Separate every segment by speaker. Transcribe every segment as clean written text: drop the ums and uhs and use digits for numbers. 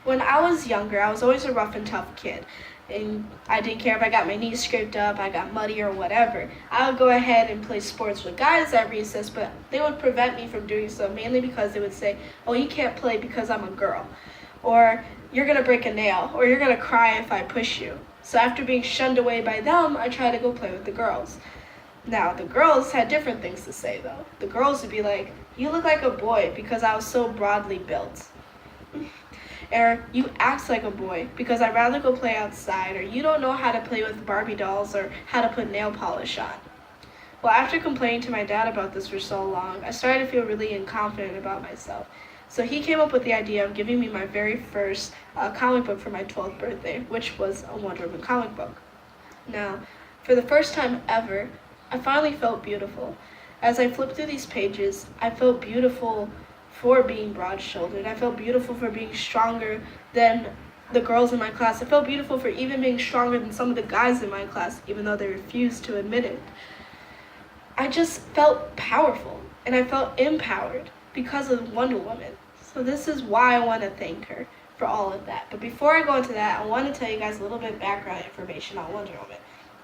Speaker 1: When I was younger, I was always a rough and tough kid. And I didn't care if I got my knees scraped up, I got muddy or whatever. I would go ahead and play sports with guys at recess, but they would prevent me from doing so, mainly because they would say, oh, you can't play because I'm a girl. Or you're gonna break a nail, or you're gonna cry if I push you. So after being shunned away by them, I tried to go play with the girls. Now, the girls had different things to say though. The girls would be like, you look like a boy because I was so broadly built. Or you act like a boy because I'd rather go play outside, or you don't know how to play with Barbie dolls or how to put nail polish on. Well, after complaining to my dad about this for so long, I started to feel really inconfident about myself. So he came up with the idea of giving me my very first comic book for my 12th birthday, which was a Wonder Woman comic book. Now, for the first time ever, I finally felt beautiful. As I flipped through these pages, I felt beautiful for being broad-shouldered. I felt beautiful for being stronger than the girls in my class. I felt beautiful for even being stronger than some of the guys in my class, even though they refused to admit it. I just felt powerful, and I felt empowered because of Wonder Woman. So this is why I want to thank her for all of that. But before I go into that, I want to tell you guys a little bit of background information on Wonder Woman.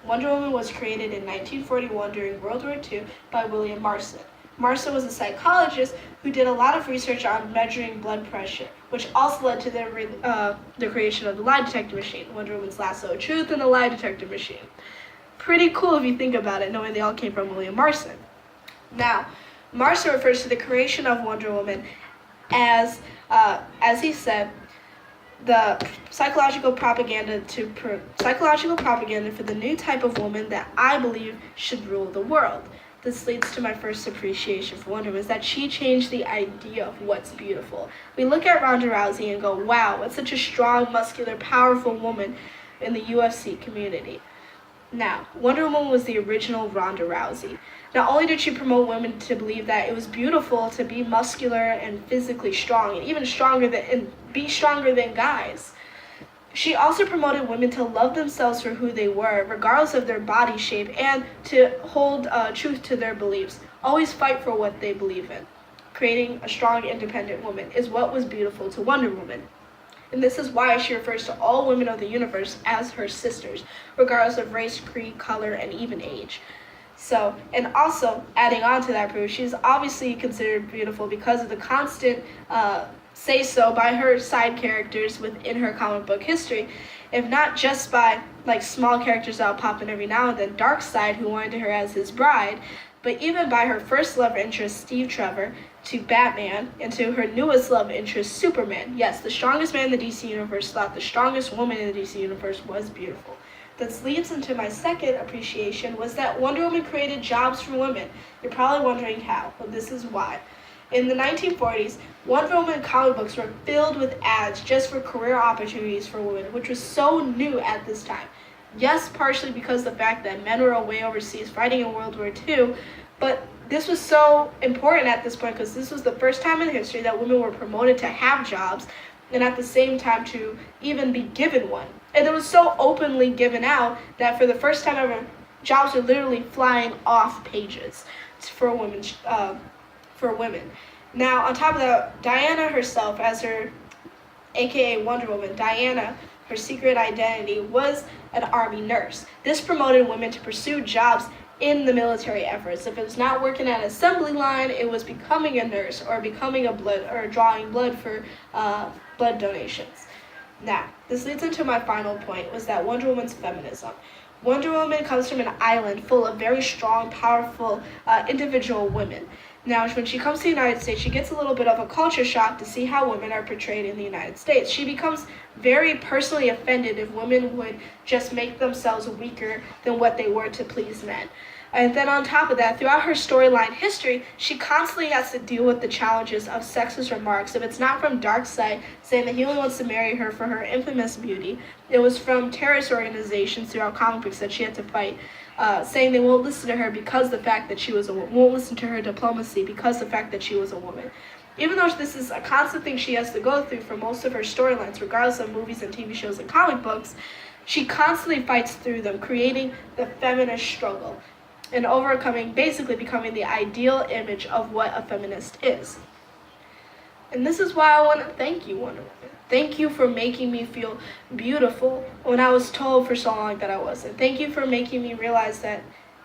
Speaker 1: Wonder Woman was created in 1941 during World War II by William Marston. Marston was a psychologist who did a lot of research on measuring blood pressure, which also led to the creation of the lie detector machine, Wonder Woman's lasso of truth, and the lie detector machine. Pretty cool if you think about it, knowing they all came from William Marston. Now, Marston refers to the creation of Wonder Woman as he said, the psychological propaganda for the new type of woman that I believe should rule the world. This leads to my first appreciation for Wonder Woman, is that she changed the idea of what's beautiful. We look at Ronda Rousey and go, wow, it's such a strong, muscular, powerful woman in the UFC community. Now, Wonder Woman was the original Ronda Rousey. Not only did she promote women to believe that it was beautiful to be muscular and physically strong, and even be stronger than guys, she also promoted women to love themselves for who they were, regardless of their body shape, and to hold truth to their beliefs. Always fight for what they believe in. Creating a strong, independent woman is what was beautiful to Wonder Woman. And this is why she refers to all women of the universe as her sisters, regardless of race, creed, color, and even age. So, and also, adding on to that proof, she's obviously considered beautiful because of the constant say-so by her side characters within her comic book history, if not just by like small characters that'll pop in every now and then, Darkseid, who wanted her as his bride, but even by her first love interest, Steve Trevor, to Batman, and to her newest love interest, Superman. Yes, the strongest man in the DC universe thought the strongest woman in the DC universe was beautiful. This leads into my second appreciation, was that Wonder Woman created jobs for women. You're probably wondering how. Well, this is why. In the 1940s, Wonder Woman comic books were filled with ads just for career opportunities for women, which was so new at this time. Yes, partially because of the fact that men were away overseas fighting in World War II, but this was so important at this point because this was the first time in history that women were promoted to have jobs, and at the same time to even be given one. And it was so openly given out that for the first time ever, jobs were literally flying off pages for women. Now, on top of that, Diana herself, as her aka Wonder Woman, Diana, her secret identity was an army nurse. This promoted women to pursue jobs in the military efforts. If it was not working at an assembly line, it was becoming a nurse or becoming drawing blood for blood donations. Now, this leads into my final point, was that Wonder Woman's feminism. Wonder Woman comes from an island full of very strong, powerful individual women. Now, when she comes to the United States, she gets a little bit of a culture shock to see how women are portrayed in the United States. She becomes very personally offended if women would just make themselves weaker than what they were to please men. And then on top of that, throughout her storyline history, she constantly has to deal with the challenges of sexist remarks. If it's not from Darkseid saying that he only wants to marry her for her infamous beauty, it was from terrorist organizations throughout comic books that she had to fight, saying they won't listen to her because the fact that she was won't listen to her diplomacy because the fact that she was a woman. Even though this is a constant thing she has to go through for most of her storylines, regardless of movies and TV shows and comic books, she constantly fights through them, creating the feminist struggle and overcoming, basically becoming the ideal image of what a feminist is. And this is why I want to thank you, Wonder Woman. Thank you for making me feel beautiful when I was told for so long that I wasn't. Thank you for making me realize that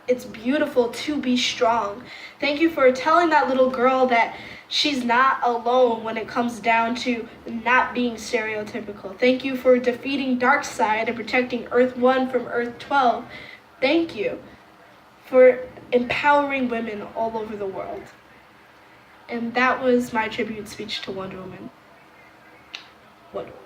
Speaker 1: it's beautiful to be strong. Thank you for telling that little girl that she's not alone when it comes down to not being stereotypical. Thank you for defeating Darkseid and protecting Earth 1 from Earth 12. Thank you for empowering women all over the world. And that was my tribute speech to Wonder Woman. Wonder Woman.